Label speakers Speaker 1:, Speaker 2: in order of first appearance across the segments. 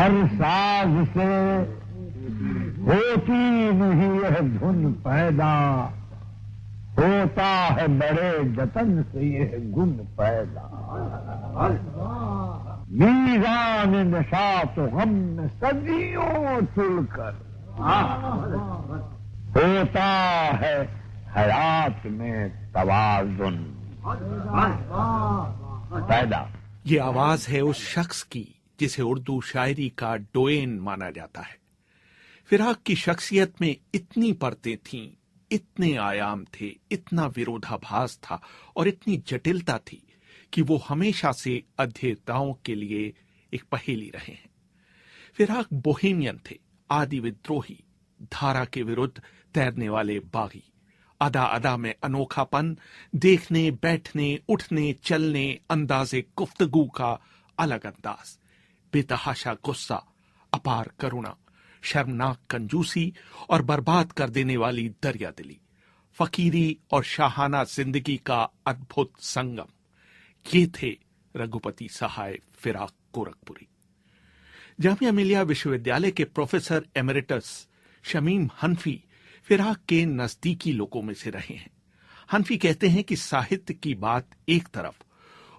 Speaker 1: हर साज से होती नहीं यह धुन पैदा, होता है बड़े जतन से यह गुण पैदा। मीज़ान नशात गम में सदियों तुलकर होता है हयात में तवाज़ुन पैदा।
Speaker 2: ये आवाज है उस शख्स की जिसे उर्दू शायरी का डोएन माना जाता है। फिराक की शख्सियत में इतनी परतें थीं, इतने आयाम थे, इतना विरोधाभास था और इतनी जटिलता थी कि वो हमेशा से अध्येताओं के लिए एक पहेली रहे हैं। फिराक बोहेमियन थे, आदि विद्रोही, धारा के विरुद्ध तैरने वाले बागी, अदा अदा में अनोखापन, देखने बैठने उठने चलने अंदाजे गुफ्तगू का अलग अंदाज, बेतहाशा गुस्सा, अपार करुणा, शर्मनाक कंजूसी और बर्बाद कर देने वाली दरियादिली, फकीरी और शाहाना जिंदगी का अद्भुत संगम, ये थे रघुपति सहाय फिराक गोरखपुरी। जामिया मिलिया विश्वविद्यालय के प्रोफेसर एमेरिटस शमीम हनफी फिराक के नजदीकी लोगों में से रहे हैं। हनफी कहते हैं कि साहित्य की बात एक तरफ,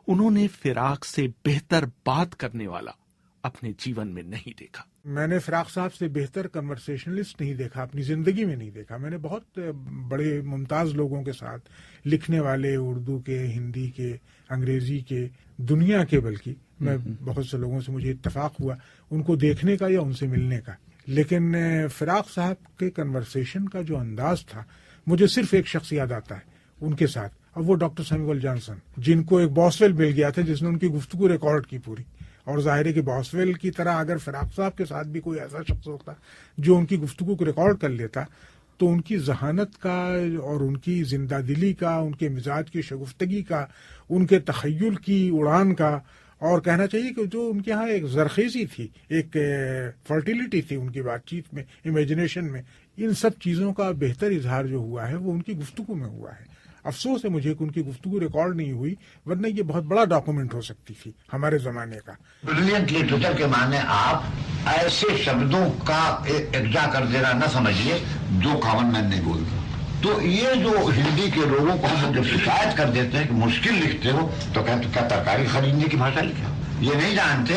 Speaker 2: उन्होंने फिराक से बेहतर बात करने वाला अपने जीवन में नहीं देखा।
Speaker 3: मैंने फिराक साहब से बेहतर कन्वर्सेशनलिस्ट नहीं देखा, अपनी जिंदगी में नहीं देखा। मैंने बहुत बड़े मुमताज लोगों के साथ, लिखने वाले, उर्दू के, हिंदी के, अंग्रेजी के, दुनिया के, बल्कि मैं बहुत से लोगों से मुझे इत्तेफाक हुआ उनको देखने का या उनसे मिलने का। लेकिन फिराक साहब के कन्वर्सेशन का जो अंदाज था, मुझे सिर्फ एक शख्स याद आता है उनके साथ, और वो डॉक्टर सैमुअल जॉनसन, जिनको एक बॉसवेल मिल गया था जिसने उनकी गुफ्तगू रिकॉर्ड की पूरी। और जाहिर है कि बॉसवेल की तरह अगर फिराक साहब के साथ भी कोई ऐसा शख्स होता जो उनकी गुफ्तगू को रिकॉर्ड कर लेता, तो उनकी जहानत का और उनकी जिंदा दिली का, उनके मिजाज की शगुफ्तगी का, उनके तखय्युल की उड़ान का, और कहना चाहिए कि जो उनके यहाँ एक जरखेजी थी, एक फर्टिलिटी थी उनकी बातचीत में, इमेजिनेशन में, इन सब चीज़ों का बेहतर इजहार जो हुआ है वो उनकी गुफ्तगू में हुआ है। अफसोस है मुझे कि उनकी गुफ्तगू रिकॉर्ड नहीं हुई, वरना ये बहुत बड़ा डॉक्यूमेंट हो सकती थी हमारे जमाने का।
Speaker 4: ब्रिलियंट लिटरेचर के माने आप ऐसे शब्दों का इब्जा कर देना न समझिए जो कॉमन मैन नहीं बोलता। तो ये जो हिंदी के लोगों को हम जब शिकायत कर देते हैं कि मुश्किल लिखते हो, तो कहते क्या तरकारी खरीदने की भाषा लिखे? ये नहीं जानते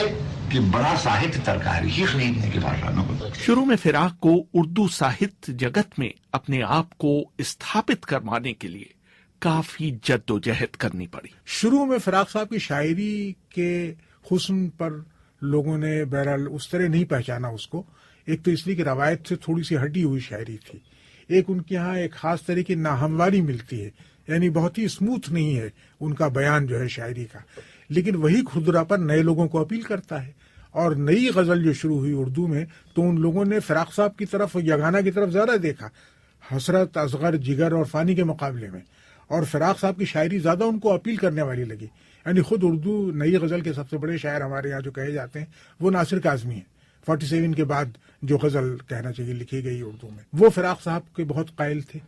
Speaker 4: कि बड़ा साहित्य तरकारी ही खरीदने की भाषा न हो।
Speaker 2: शुरू में फिराक को उर्दू साहित्य जगत में अपने आप को स्थापित करवाने के लिए काफी जद्दोजहद करनी पड़ी।
Speaker 3: शुरू में फिराक साहब की शायरी के हुस्न पर लोगों ने बहरहाल उस तरह नहीं पहचाना उसको। एक तो इसलिए कि रवायत से थोड़ी सी हटी हुई शायरी थी, एक उनके यहाँ एक खास तरह की नाहमवारी मिलती है, यानी बहुत ही स्मूथ नहीं है उनका बयान जो है शायरी का। लेकिन वही खुदरा पर नए लोगों को अपील करता है। और नई गजल जो शुरू हुई उर्दू में, तो उन लोगों ने फिराक साहब की तरफ, यगाना की तरफ ज्यादा देखा, हसरत, असगर, जिगर और फानी के मुकाबले में। और फिराक साहब की शायरी ज्यादा उनको अपील करने वाली लगी। यानी खुद उर्दू नई गजल के सबसे बड़े शायर हमारे यहाँ जो कहे जाते हैं वो नासिर काज़मी है। 47 के बाद जो गजल कहना चाहिए लिखी गई उर्दू में, वो फिराक साहब के बहुत कायल थे।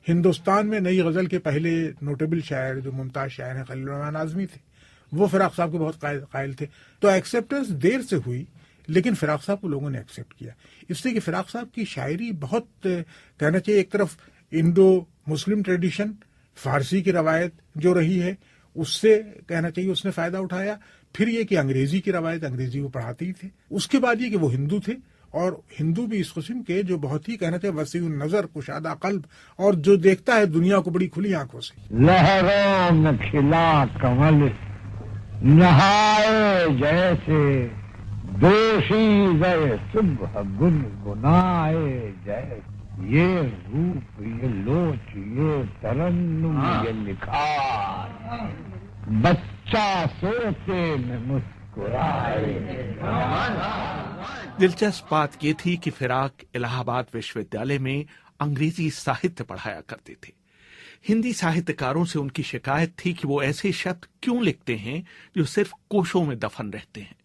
Speaker 3: हिंदुस्तान में नई गजल के पहले नोटेबल शायर जो मुमताज शायर हैं खलील रहमान आज़मी थे, वो फिराक साहब के बहुत कायल थे। तो एक्सेप्टेंस देर से हुई, लेकिन फिराक साहब को लोगों ने एक्सेप्ट किया, इसलिए कि फिराक साहब की शायरी बहुत कहना चाहिए, एक तरफ इंडो मुस्लिम ट्रेडिशन, फारसी की रवायत जो रही है उससे कहना चाहिए उसने फायदा उठाया। फिर ये कि अंग्रेजी की रवायत, अंग्रेजी वो पढ़ाते ही थे। उसके बाद ये कि वो हिंदू थे, और हिंदू भी इस किस्म के जो बहुत ही कहना चाहिए वसीउन नजर, कुशादा कल्ब, और जो देखता है दुनिया को बड़ी खुली आंखों से।
Speaker 1: लहरों में खिला कमल नहाए जैसे, दोषी गए सुबह गुनगुनाए जैसे, ये रूप ये लोच ये तरन्नुम ये निखार, बच्चा सोते में मुस्कुराए।
Speaker 2: दिलचस्प बात यह थी कि फिराक इलाहाबाद विश्वविद्यालय में अंग्रेजी साहित्य पढ़ाया करते थे। हिंदी साहित्यकारों से उनकी शिकायत थी कि वो ऐसे शब्द क्यों लिखते हैं जो सिर्फ कोशों में दफन रहते हैं,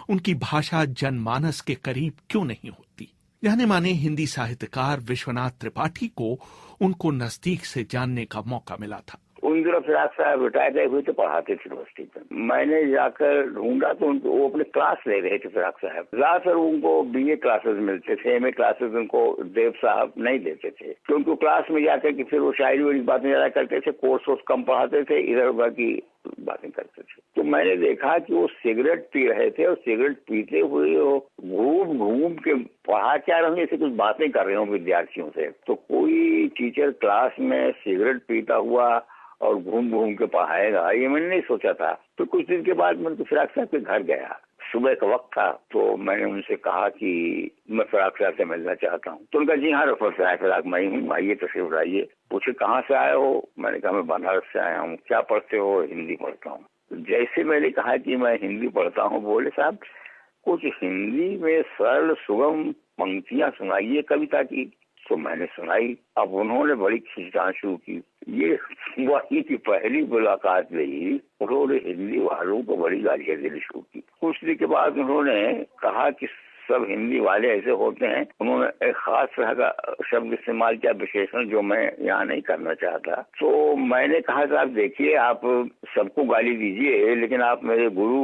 Speaker 2: उनकी भाषा जनमानस के करीब क्यों नहीं होती। जाने माने हिंदी साहित्यकार विश्वनाथ त्रिपाठी को उनको नजदीक से जानने का मौका मिला था।
Speaker 5: उन मतलब फिराक साहब रिटायर हुए थे, पढ़ाते थे यूनिवर्सिटी में। मैंने जाकर ढूंढा तो उनको, वो अपने क्लास ले रहे थे फिराक साहब। ज्यादातर उनको बीए क्लासेस मिलते थे, एमए क्लासेस उनको देव साहब नहीं देते थे, क्योंकि क्लास में जाकर के फिर वो शायरी वाली बातें ज्यादा करते थे, कोर्स कम पढ़ाते थे, इधर उधर की बातें करते थे। तो मैंने देखा कि वो सिगरेट पी रहे थे, और सिगरेट पीते हुए वो घूम घूम के पढ़ा क्या रहे हैं, ऐसे कुछ बातें कर रहे हो विद्यार्थियों से। तो कोई टीचर क्लास में सिगरेट पीता हुआ और घूम घूम के पढ़ाएगा, ये मैंने नहीं सोचा था। तो कुछ दिन के बाद मैं फिराक साहब के घर गया, सुबह का वक्त था, तो मैंने उनसे कहा कि मैं फिराक साहब से मिलना चाहता हूँ। तो उनका जी हाँ फिराक मैं हूँ, आइए तशरीफ लाइए। पूछे कहाँ से आए हो? मैंने कहा मैं बनारस से आया हूँ। क्या पढ़ते हो? हिंदी पढ़ता हूँ। जैसे मैंने कहा कि मैं हिंदी पढ़ता हूँ, बोले साहब कुछ हिंदी में सरल सुगम पंक्तियां सुनाइए कविता की। तो मैंने सुनाई। अब उन्होंने बड़ी खिंचान शुरू की। ये वही की पहली मुलाकात रही, उन्होंने हिंदी वालों को बड़ी गालियां देनी शुरू की। कुछ दिन के बाद उन्होंने कहा कि सब हिंदी वाले ऐसे होते हैं। उन्होंने एक खास तरह का शब्द इस्तेमाल किया, विशेषण, जो मैं यहाँ नहीं करना चाहता। तो मैंने कहा साहब देखिए, आप सबको गाली दीजिए, लेकिन आप मेरे गुरु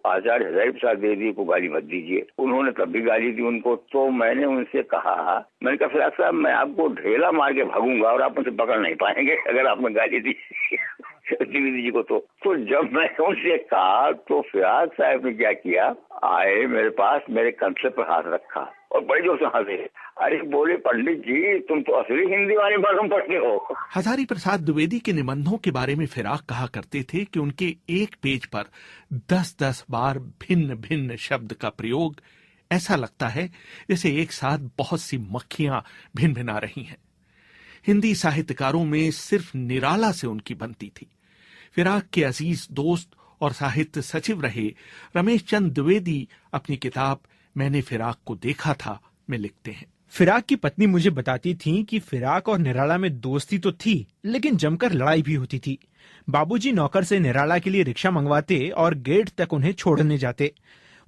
Speaker 5: आचार्य हजारी प्रसाद द्विवेदी को गाली मत दीजिए। उन्होंने तब भी गाली दी उनको। तो मैंने उनसे कहा, मैंने कहा फिराक साहब मैं आपको ढेला मार के भागूंगा और आप मुझे पकड़ नहीं पाएंगे अगर आपने गाली दी द्विवेदी जी को। तो जब मैं उनसे कहा तो फिराक साहब ने क्या किया, आए मेरे पास, मेरे कंधे पर हाथ रखा और बड़े जोर से हंसे। अरे बोले पंडित जी तुम तो असली हिंदी वाले मालूम पड़ते हो।
Speaker 2: हजारी प्रसाद द्विवेदी के निबंधों के बारे में फिराक कहा करते थे कि उनके एक पेज पर 10-10 बार भिन्न भिन्न शब्द का प्रयोग, ऐसा लगता है जैसे एक साथ बहुत सी मक्खियां भिन भिना रही हैं। हिंदी साहित्यकारों में सिर्फ निराला से उनकी बनती थी। फिराक के अजीज दोस्त और साहित्य सचिव रहे रमेश चंद द्विवेदी अपनी किताब मैंने फिराक को देखा था में लिखते हैं,
Speaker 6: फिराक की पत्नी मुझे बताती थी कि फिराक और निराला में दोस्ती तो थी, लेकिन जमकर लड़ाई भी होती थी। बाबूजी नौकर से निराला के लिए रिक्शा मंगवाते और गेट तक उन्हें छोड़ने जाते।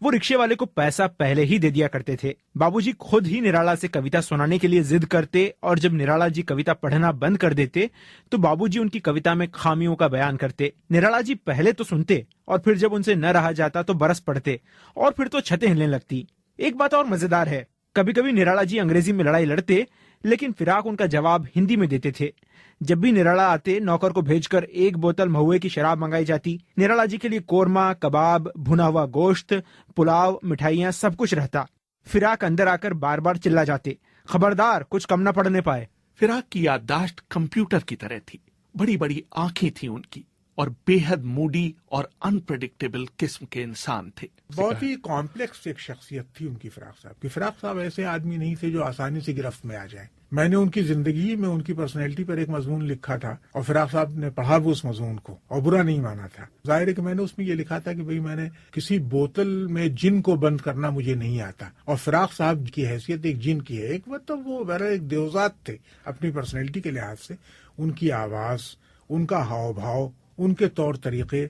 Speaker 6: वो रिक्शे वाले को पैसा पहले ही दे दिया करते थे। बाबूजी खुद ही निराला से कविता सुनाने के लिए जिद करते, और जब निराला जी कविता पढ़ना बंद कर देते तो बाबूजी उनकी कविता में खामियों का बयान करते। निराला जी पहले तो सुनते, और फिर जब उनसे न रहा जाता तो बरस पड़ते, और फिर तो छतें हिलने लगती। एक बात और मजेदार है, कभी कभी निराला जी अंग्रेजी में लड़ाई लड़ते, लेकिन फिराक उनका जवाब हिंदी में देते थे। जब भी निराला आते, नौकर को भेजकर 1 बोतल महुए की शराब मंगाई जाती। निराला जी के लिए कोरमा, कबाब, भुना हुआ गोश्त, पुलाव, मिठाइयां, सब कुछ रहता। फिराक अंदर आकर बार बार चिल्ला जाते, खबरदार कुछ कम न पड़ने पाए।
Speaker 2: फिराक की याददाश्त कंप्यूटर की तरह थी। बड़ी बड़ी आंखें थी उनकी, और बेहद मूडी और अनप्रेडिक्टेबल किस्म के इंसान थे।
Speaker 3: बहुत ही कॉम्प्लेक्स एक शख्सियत थी उनकी फिराक साहब की। फिराक साहब ऐसे आदमी नहीं थे जो आसानी से गिरफ्त में आ जाए। मैंने उनकी जिंदगी में उनकी पर्सनैलिटी पर एक मजमून लिखा था, और फिराक साहब ने पढ़ा भी उस मजमून को और बुरा नहीं माना था। जाहिर है कि मैंने उसमें ये लिखा था कि भाई मैंने किसी बोतल में जिन को बंद करना मुझे नहीं आता, और फिराक साहब की हैसियत एक जिन की है। एक मतलब वो बहरहाल एक देवजात थे अपनी पर्सनैलिटी के लिहाज से। उनकी आवाज, उनका हाव भाव, उनके तौर तरीके,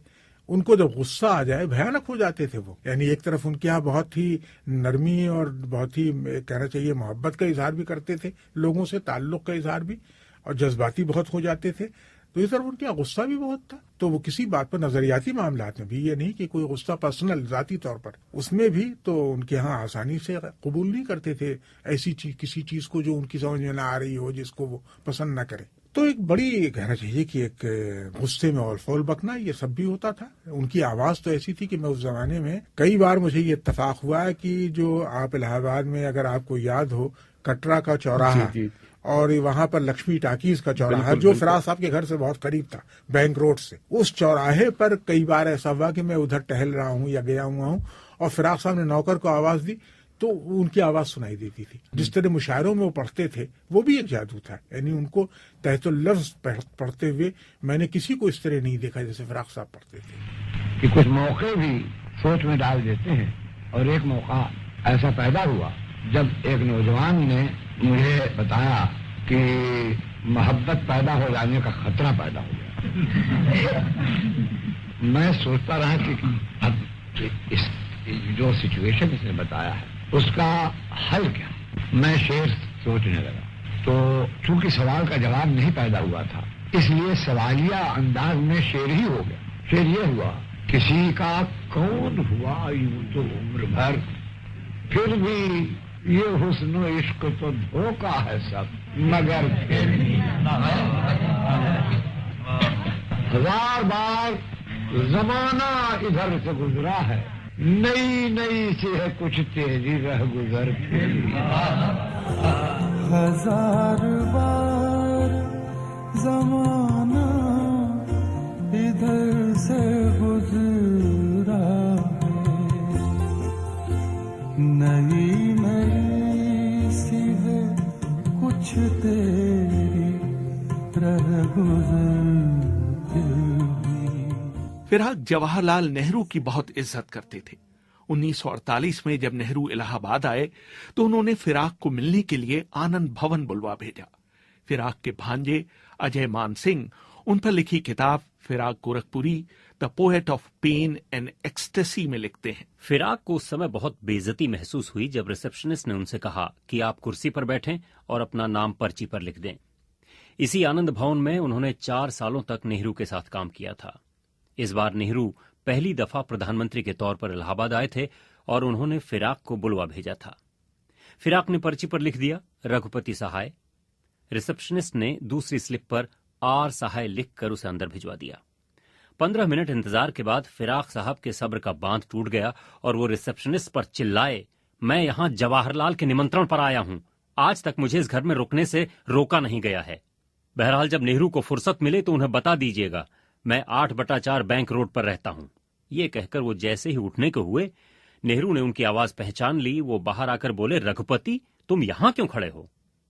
Speaker 3: उनको जब गुस्सा आ जाए भयानक हो जाते थे वो। यानी एक तरफ उनके यहाँ बहुत ही नरमी और बहुत ही कहना चाहिए मोहब्बत का इजहार भी करते थे, लोगों से ताल्लुक का इजहार भी, और जज्बाती बहुत हो जाते थे। तो इस तरफ उनके यहाँ गुस्सा भी बहुत था। तो वो किसी बात पर, नजरियाती मामलात में भी, ये नहीं कि कोई गुस्सा पर्सनल जाती तौर पर, उसमें भी तो उनके यहाँ आसानी से कबूल नहीं करते थे ऐसी चीज, किसी चीज को जो उनकी समझ में ना आ रही हो, जिसको वो पसंद न करे। तो एक बड़ी कहना चाहिए कि एक गुस्से में और फौल बकना, ये सब भी होता था। उनकी आवाज तो ऐसी थी कि मैं उस जमाने में कई बार मुझे ये इत्तेफाक हुआ है कि जो आप इलाहाबाद में, अगर आपको याद हो, कटरा का चौराहा और वहां पर लक्ष्मी टाकीज का चौराहा, जो फिराक साहब के घर से बहुत करीब था, बैंक रोड से, उस चौराहे पर कई बार ऐसा हुआ कि मैं उधर टहल रहा हूँ या गया हुआ हूँ, और फिराक साहब ने नौकर को आवाज दी तो उनकी आवाज सुनाई देती थी। जिस तरह मुशायरों में वो पढ़ते थे, वो भी एक जादू था। यानी उनको तहतुल लफ्ज पढ़ते हुए मैंने किसी को इस तरह नहीं देखा जैसे फिराक साहब पढ़ते थे।
Speaker 4: कि कुछ मौके भी सोच में डाल देते हैं। और एक मौका ऐसा पैदा हुआ जब एक नौजवान ने मुझे बताया कि मोहब्बत पैदा हो जाने का खतरा पैदा हो गया। मैं सोचता रहा कि अब इस जो सिचुएशन इसने बताया है उसका हल क्या। मैं शेर सोचने लगा, तो चूंकि सवाल का जवाब नहीं पैदा हुआ था,
Speaker 1: इसलिए सवालिया अंदाज में शेर ही हो गया। शेर ये हुआ, किसी का कौन हुआ यूं तो उम्र भर, फिर भी ये हुस्न इश्क तो धोखा है सब, मगर फिर हजार बार जमाना इधर से गुजरा है, नई नई सी है कुछ तेजी रह गुजर के।
Speaker 7: हजार बार जमाना इधर से गुजरा है, नई नई सी है कुछ तेरी रह गुजर के।
Speaker 2: फिराक जवाहरलाल नेहरू की बहुत इज्जत करते थे। 1948 में जब नेहरू इलाहाबाद आए तो उन्होंने फिराक को मिलने के लिए आनंद भवन बुलवा भेजा। फिराक के भांजे अजय मान सिंह उन पर लिखी किताब Firaq Gorakhpuri the poet of pain and ecstasy में लिखते हैं,
Speaker 8: फिराक को उस समय बहुत बेइज्जती महसूस हुई जब रिसेप्शनिस्ट ने उनसे कहा कि आप कुर्सी पर बैठें और अपना नाम पर्ची पर लिख दें। इसी आनंद भवन में उन्होंने 4 सालों तक नेहरू के साथ काम किया था। इस बार नेहरू पहली दफा प्रधानमंत्री के तौर पर इलाहाबाद आए थे और उन्होंने फिराक को बुलवा भेजा था। फिराक ने पर्ची पर लिख दिया रघुपति सहाय। रिसेप्शनिस्ट ने दूसरी स्लिप पर आर सहाय लिखकर उसे अंदर भिजवा दिया। 15 मिनट इंतजार के बाद फिराक साहब के सब्र का बांध टूट गया और वो रिसेप्शनिस्ट पर चिल्लाए, मैं यहां जवाहरलाल के निमंत्रण पर आया हूं, आज तक मुझे इस घर में रुकने से रोका नहीं गया है। बहरहाल जब नेहरू को फुर्सत मिले तो उन्हें बता दीजिएगा, मैं 8/4 बैंक रोड पर रहता हूं। ये कहकर वो जैसे ही उठने को हुए, नेहरू ने उनकी आवाज पहचान ली। वो बाहर आकर बोले, रघुपति तुम यहां क्यों खड़े हो,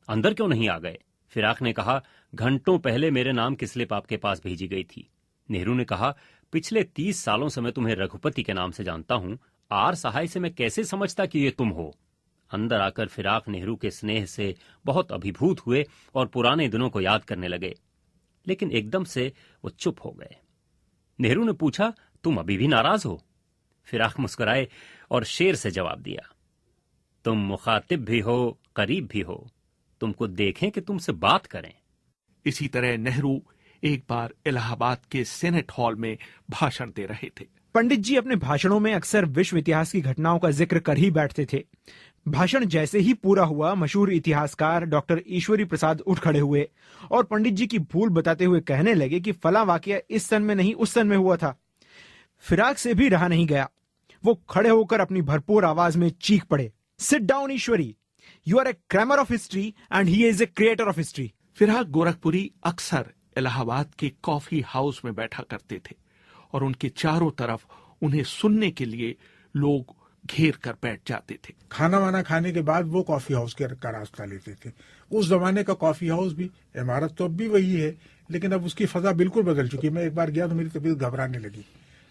Speaker 8: अंदर क्यों नहीं आ गए? फिराक ने कहा, घंटों पहले मेरे नाम की स्लिप आपके पास भेजी गई थी। नेहरू ने कहा, पिछले 30 सालों से मैं तुम्हें रघुपति के नाम से जानता हूं, आर सहाय से मैं कैसे समझता कि ये तुम हो? अंदर आकर फिराक नेहरू के स्नेह से बहुत अभिभूत हुए और पुराने दिनों को याद करने लगे, लेकिन एकदम से वो चुप हो गए। नेहरू ने पूछा, तुम अभी भी नाराज हो? फिराक मुस्कुराए और शेर से जवाब दिया, तुम मुखातिब भी हो, करीब भी हो, तुमको देखें कि तुमसे बात करें।
Speaker 2: इसी तरह नेहरू एक बार इलाहाबाद के सेनेट हॉल में भाषण दे रहे थे।
Speaker 6: पंडित जी अपने भाषणों में अक्सर विश्व इतिहास की घटनाओं का जिक्र कर ही बैठते थे। भाषण जैसे ही पूरा हुआ, मशहूर इतिहासकार डॉक्टर ईश्वरी प्रसाद उठ खड़े हुए और पंडित जी की भूल बताते हुए कहने लगे कि फला वाकया इस सन में नहीं उस सन में हुआ था। फिराक से भी रहा नहीं गया, वो खड़े होकर अपनी भरपूर आवाज में चीख पड़े, sit down Ishwari, you are a crammer of history and he is a creator of history.
Speaker 2: Firaq Gorakhpuri अक्सर इलाहाबाद के कॉफी हाउस में बैठा करते थे और उनके चारों तरफ उन्हें सुनने के लिए लोग घेर कर बैठ जाते थे।
Speaker 3: खाना वाना खाने के बाद वो कॉफी हाउस का रास्ता लेते थे। उस जमाने का कॉफी हाउस भी, इमारत तो अब भी वही है, लेकिन अब उसकी फजा बिल्कुल बदल चुकी है। मैं एक बार गया तो मेरी तबीयत घबराने लगी,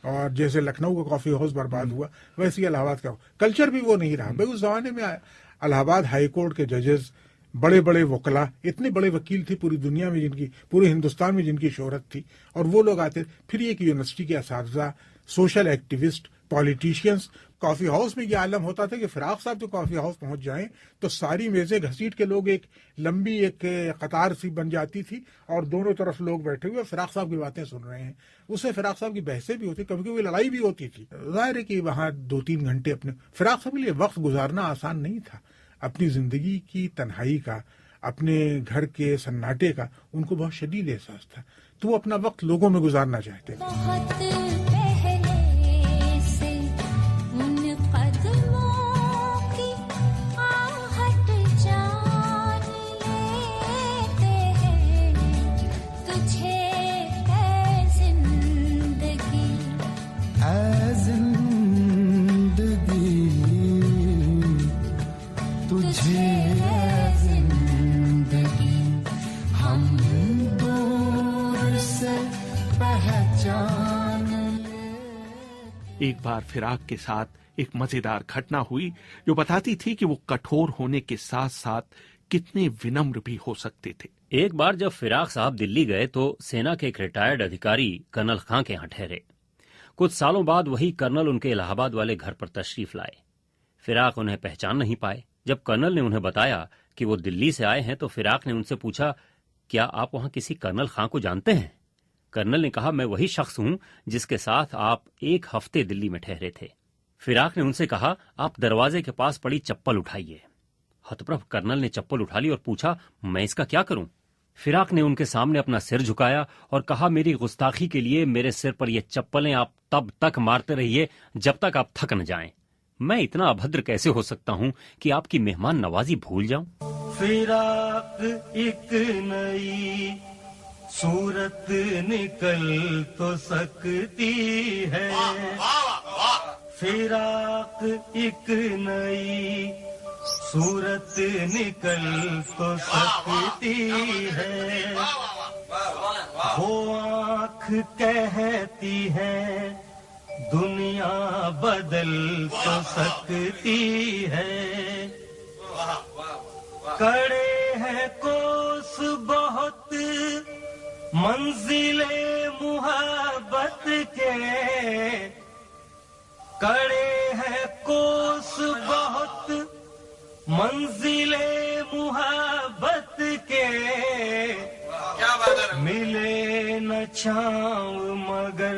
Speaker 3: और जैसे लखनऊ का कॉफी हाउस बर्बाद हुआ, वैसे ही इलाहाबाद का कल्चर भी वो नहीं रहा। भाई उस जमाने में इलाहाबाद हाई कोर्ट के जजेस, बड़े बड़े वकला, इतने बड़े वकील थे पूरी दुनिया में, जिनकी पूरे हिंदुस्तान में जिनकी शोहरत थी, और वो लोग आते। फिर एक यूनिवर्सिटी के असातिज़ा, social activist, politicians. Coffee house में ये आलम होता था कि फिराक साहब जो कॉफी हाउस पहुंच जाएं तो सारी मेजें घसीट के लोग एक लंबी एक कतार सी बन जाती थी और दोनों तरफ लोग बैठे हुए फिराक साहब की बातें सुन रहे हैं। उससे फिराक साहब की बहसें भी होती, कभी कभी लड़ाई भी होती थी। जाहिर है कि वहां 2-3 घंटे अपने फिराक साहब के लिए वक्त गुजारना आसान नहीं था। अपनी जिंदगी की तन्हाई का, अपने घर के सन्नाटे का उनको बहुत शदीद एहसास था, तो वो अपना वक्त लोगों में गुजारना चाहते थे।
Speaker 2: एक बार फिराक के साथ एक मजेदार घटना हुई जो बताती थी कि वो कठोर होने के साथ साथ कितने विनम्र भी हो सकते थे।
Speaker 8: एक बार जब फिराक साहब दिल्ली गए तो सेना के एक रिटायर्ड अधिकारी कर्नल खां के यहाँ ठहरे। कुछ सालों बाद वही कर्नल उनके इलाहाबाद वाले घर पर तशरीफ लाए। फिराक उन्हें पहचान नहीं पाए। जब कर्नल ने उन्हें बताया कि वो दिल्ली से आए हैं तो फिराक ने उनसे पूछा, क्या आप वहां किसी कर्नल खां को जानते हैं? कर्नल ने कहा, मैं वही शख्स हूं जिसके साथ आप 1 हफ्ते दिल्ली में ठहरे थे। फिराक ने उनसे कहा, आप दरवाजे के पास पड़ी चप्पल उठाइए। हतप्रभ कर्नल ने चप्पल उठा ली और पूछा, मैं इसका क्या करूं? फिराक ने उनके सामने अपना सिर झुकाया और कहा, मेरी गुस्ताखी के लिए मेरे सिर पर ये चप्पलें आप तब तक मारते रहिए जब तक आप थक न जाएं। मैं इतना अभद्र कैसे हो सकता हूं कि आपकी मेहमान नवाजी भूल जाऊं?
Speaker 7: फिराक एक नई सूरत निकल तो सकती है, फिराक एक नई सूरत निकल तो सकती है। वो आँख कहती है दुनिया बदल तो सकती है। कड़े हैं कोस बहुत मंजिले मुहब्बत के, कड़े हैं कोस बहुत मंजिले मुहब्बत के। मिले न छाँव मगर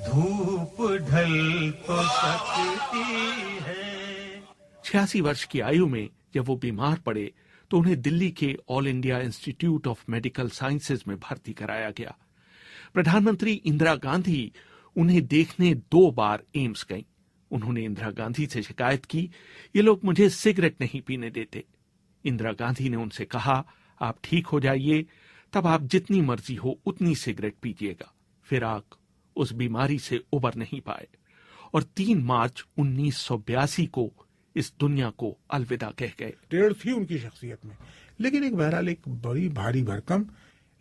Speaker 7: धूप ढल तो सकती है।
Speaker 2: 86 वर्ष की आयु में जब वो बीमार पड़े तो उन्हें दिल्ली के all India institute of medical sciences में भर्ती कराया गया। प्रधानमंत्री इंदिरा गांधी उन्हें देखने 2 बार एम्स गईं। उन्होंने इंदिरा गांधी से शिकायत की, ये लोग मुझे सिगरेट नहीं पीने देते। इंदिरा गांधी ने उनसे कहा, आप ठीक हो जाइए, तब आप जितनी मर्जी हो उतनी सिगरेट पीजिएगा। फिराक उस बीमारी से उबर नहीं पाए और 3 मार्च 1982 को इस दुनिया को अलविदा कह गए।
Speaker 3: टेढ़ थी उनकी शख्सियत में, लेकिन एक बहरहाल एक बड़ी भारी भरकम,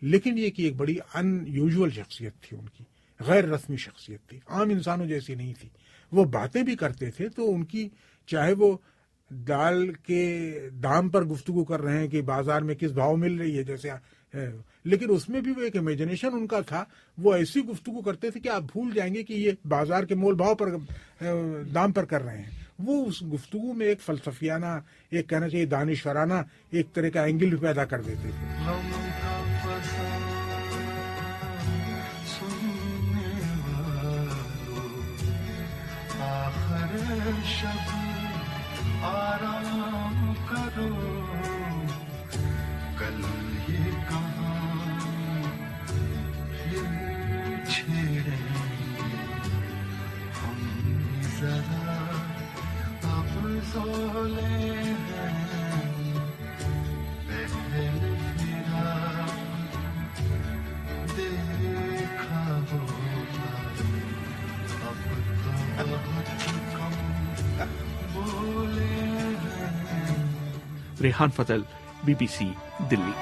Speaker 3: लेकिन ये कि एक बड़ी अनयूजुअल शख्सियत थी उनकी, गैर रस्मी शख्सियत थी, आम इंसानों जैसी नहीं थी। वो बातें भी करते थे तो उनकी, चाहे वो दाल के दाम पर गुफ्तगू कर रहे हैं कि बाजार में किस भाव मिल रही है जैसे लेकिन उसमें भी वो एक इमेजिनेशन उनका था। वो ऐसी गुफ्तगू करते थे कि आप भूल जाएंगे कि ये बाजार के मोल भाव पर दाम पर कर रहे हैं। वो उस गुफ्तगू में एक फलसफियाना, एक कहना चाहिए दानिशवराना एक तरह का एंगल भी पैदा कर देते थे।
Speaker 7: आराम करो, कल ये कहां फिर छेड़ेंगे हम, जरा अब सो ले पहले फिरा देखा होगा, अब तो बहुत कम बोले।
Speaker 2: रेहान फजल, BBC, दिल्ली।